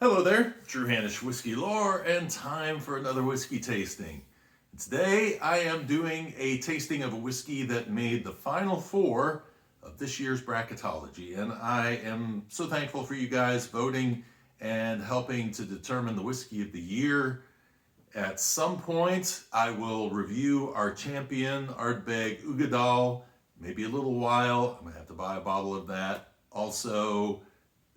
Hello there, Drew Hanish Whiskey Lore, and time for another whiskey tasting. Today I am doing a tasting of a whiskey that made the Final Four of this year's Bracketology, and I am so thankful for you guys voting and helping to determine the whiskey of the year. At some point I will review our champion, Ardbeg Ugadal, maybe a little while. I'm going to have to buy a bottle of that. Also,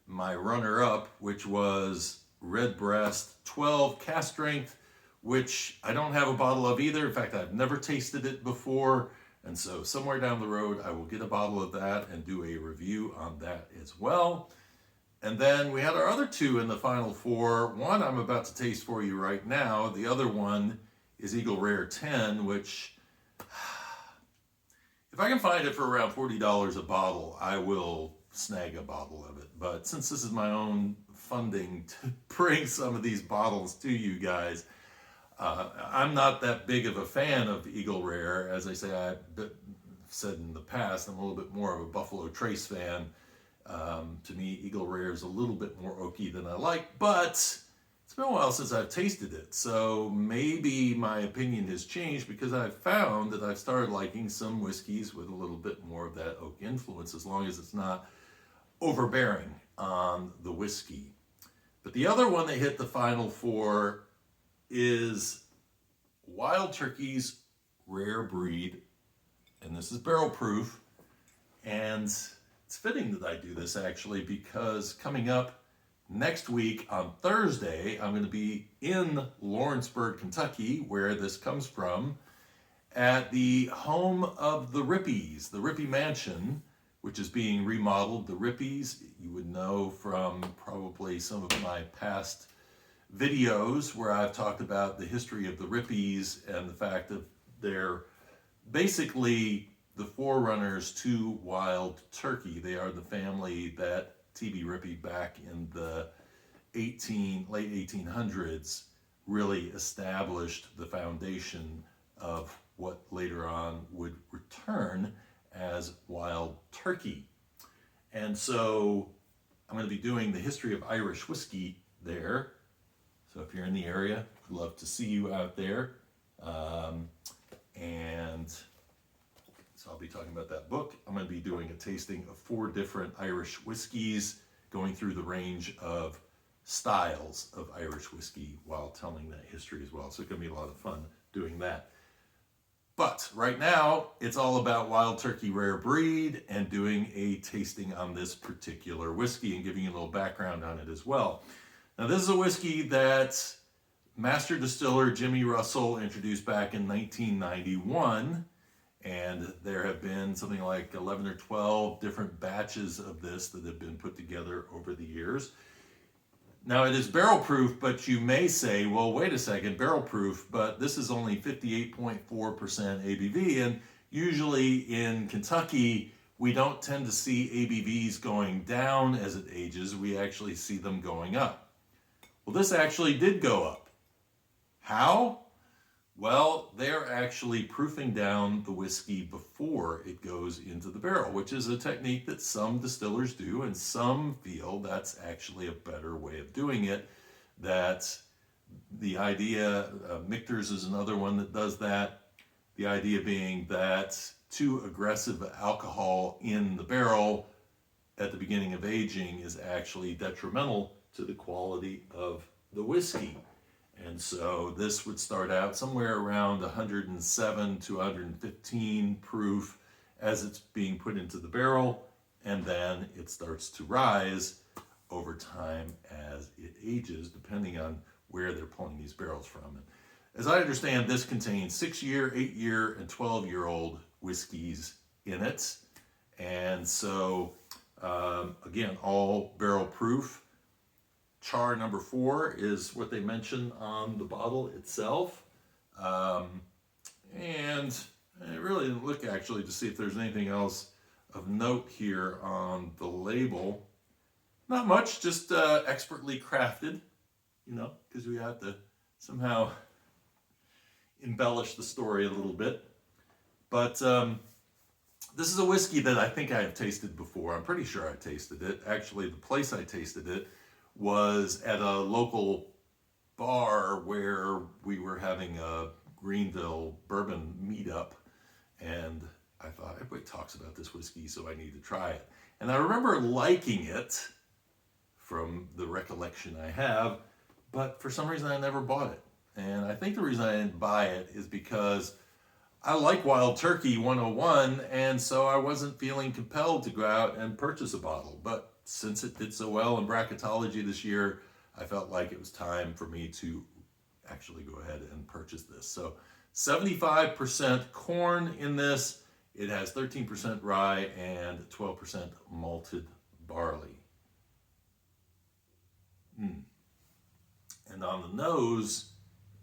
my runner-up, which was Redbreast 12 cask strength, which I don't have a bottle of either. In fact, I've never tasted it before, and so somewhere down the road I will get a bottle of that and do a review on that as well. And then we had our other two in the Final Four. One I'm about to taste for you right now. The other one is Eagle Rare 10, which, if I can find it for around $40 a bottle, I will snag a bottle of it. But since this is my own funding to bring some of these bottles to you guys, I'm not that big of a fan of Eagle Rare. As I say, I've said in the past, I'm a little bit more of a Buffalo Trace fan. To me, Eagle Rare is a little bit more oaky than I like, but it's been a while since I've tasted it. So maybe my opinion has changed because I've found that I've started liking some whiskeys with a little bit more of that oak influence, as long as it's not overbearing on the whiskey. But the other one that hit the Final Four is Wild Turkey's Rare Breed, and this is barrel proof. And it's fitting that I do this actually, because coming up next week on Thursday, I'm going to be in Lawrenceburg, Kentucky, where this comes from, at the home of the Rippies, the Rippy Mansion, which is being remodeled. The Rippies, you would know from probably some of my past videos where I've talked about the history of the Rippies and the fact that they're basically the forerunners to Wild Turkey. They are the family that T.B. Rippey back in the late 1800s really established the foundation of what later on would return as Wild Turkey. And so I'm going to be doing the history of Irish whiskey there. So if you're in the area, I'd love to see you out there. And so I'll be talking about that book. I'm going to be doing a tasting of 4 different Irish whiskeys, going through the range of styles of Irish whiskey while telling that history as well. So it's going to be a lot of fun doing that. But right now, it's all about Wild Turkey Rare Breed and doing a tasting on this particular whiskey and giving you a little background on it as well. Now, this is a whiskey that master distiller Jimmy Russell introduced back in 1991, and there have been something like 11 or 12 different batches of this that have been put together over the years. Now, it is barrel proof, but you may say, well, wait a second, barrel proof, but this is only 58.4% ABV, and usually in Kentucky, we don't tend to see ABVs going down as it ages. We actually see them going up. Well, this actually did go up. How? Well, they're actually proofing down the whiskey before it goes into the barrel, which is a technique that some distillers do, and some feel that's actually a better way of doing it. That the idea, Michter's is another one that does that. The idea being that too aggressive alcohol in the barrel at the beginning of aging is actually detrimental to the quality of the whiskey. And so this would start out somewhere around 107 to 115 proof as it's being put into the barrel, and then it starts to rise over time as it ages, depending on where they're pulling these barrels from. And as I understand, this contains 6-year, 8-year, and 12-year-old whiskeys in it. And so, again, all barrel proof. Char number 4 is what they mention on the bottle itself. And I really didn't look actually to see if there's anything else of note here on the label. Not much, just expertly crafted, because we have to somehow embellish the story a little bit. But this is a whiskey that I think I have tasted before. I'm pretty sure I tasted it. Actually, the place I tasted it was at a local bar where we were having a Greenville bourbon meetup, and I thought, everybody talks about this whiskey, so I need to try it. And I remember liking it from the recollection I have, but for some reason I never bought it. And I think the reason I didn't buy it is because I like Wild Turkey 101, and so I wasn't feeling compelled to go out and purchase a bottle. But since it did so well in Bracketology this year, I felt like it was time for me to actually go ahead and purchase this. So 75% corn in this. It has 13% rye and 12% malted barley. And on the nose,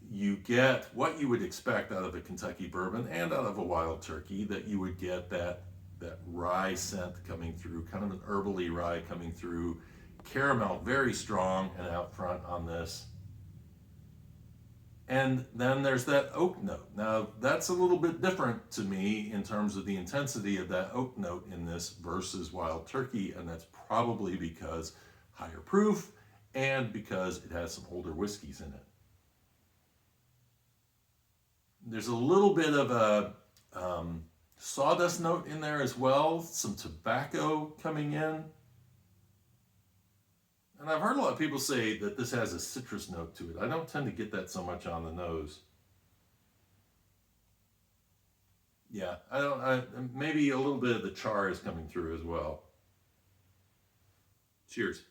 you get what you would expect out of a Kentucky bourbon and out of a Wild Turkey, that you would get that rye scent coming through, kind of an herbally rye coming through, caramel very strong and out front on this. And then there's that oak note. Now, that's a little bit different to me in terms of the intensity of that oak note in this versus Wild Turkey, and that's probably because higher proof and because it has some older whiskeys in it. There's a little bit of a sawdust note in there as well, some tobacco coming in. And I've heard a lot of people say that this has a citrus note to it. I don't tend to get that so much on the nose. Yeah, maybe a little bit of the char is coming through as well. Cheers.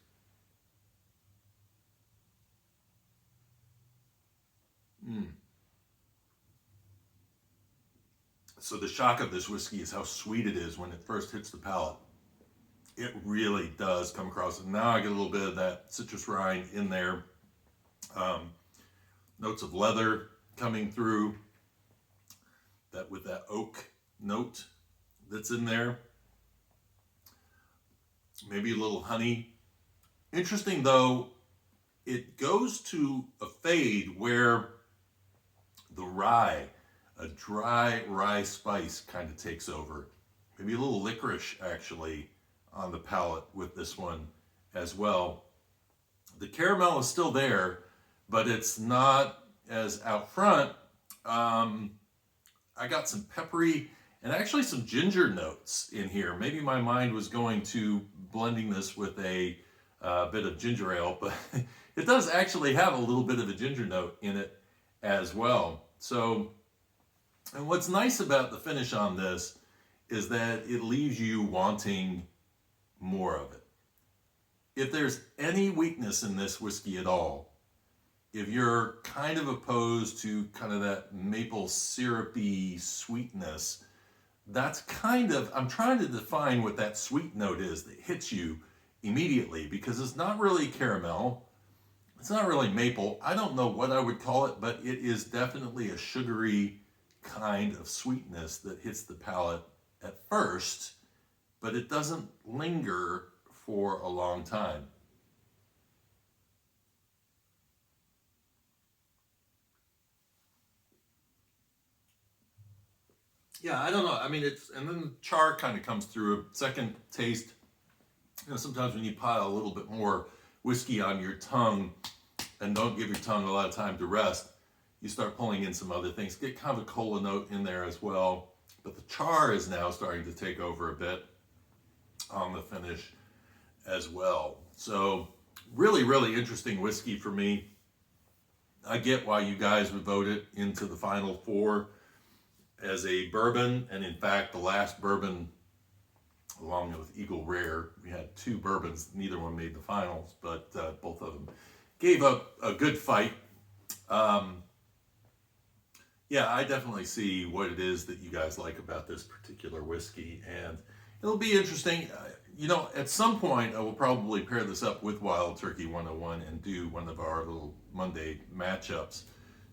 So the shock of this whiskey is how sweet it is when it first hits the palate. It really does come across. And now I get a little bit of that citrus rind in there. Notes of leather coming through. That with that oak note that's in there. Maybe a little honey. Interesting though, it goes to a fade where the rye, a dry rye spice, kind of takes over. Maybe a little licorice actually on the palate with this one as well. The caramel is still there, but it's not as out front. I got some peppery and actually some ginger notes in here. Maybe my mind was going to blending this with a bit of ginger ale, but it does actually have a little bit of a ginger note in it as well. So, and what's nice about the finish on this is that it leaves you wanting more of it. If there's any weakness in this whiskey at all, if you're kind of opposed to kind of that maple syrupy sweetness, that's kind of, I'm trying to define what that sweet note is that hits you immediately, because it's not really caramel, it's not really maple, I don't know what I would call it, but it is definitely a sugary kind of sweetness that hits the palate at first, but it doesn't linger for a long time. Yeah, I don't know. I mean, it's, and then the char kind of comes through. A second taste, you know, sometimes when you pile a little bit more whiskey on your tongue and don't give your tongue a lot of time to rest, you start pulling in some other things. Get kind of a cola note in there as well. But the char is now starting to take over a bit on the finish as well. So really, really interesting whiskey for me. I get why you guys would vote it into the Final Four as a bourbon. And in fact, the last bourbon, along with Eagle Rare, we had two bourbons. Neither one made the finals, but both of them gave up a good fight. Yeah, I definitely see what it is that you guys like about this particular whiskey, and it'll be interesting. You know, at some point, I will probably pair this up with Wild Turkey 101 and do one of our little Monday matchups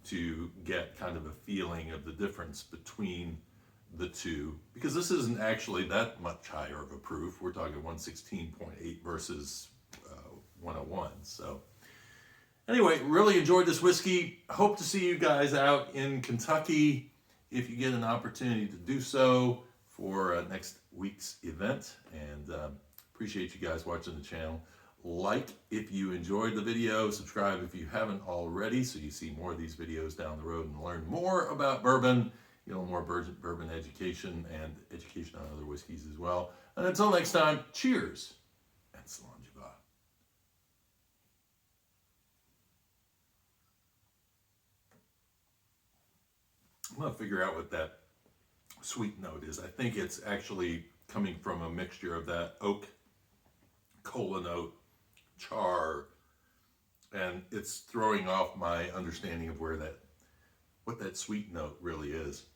to get kind of a feeling of the difference between the two, because this isn't actually that much higher of a proof. We're talking 116.8 versus 101. So anyway, really enjoyed this whiskey. Hope to see you guys out in Kentucky if you get an opportunity to do so for next week's event. And appreciate you guys watching the channel. Like if you enjoyed the video, subscribe if you haven't already so you see more of these videos down the road and learn more about bourbon, more bourbon education and education on other whiskeys as well. And until next time, cheers and Slainte. I'm going to figure out what that sweet note is. I think it's actually coming from a mixture of that oak, cola note, char, and it's throwing off my understanding of what that sweet note really is.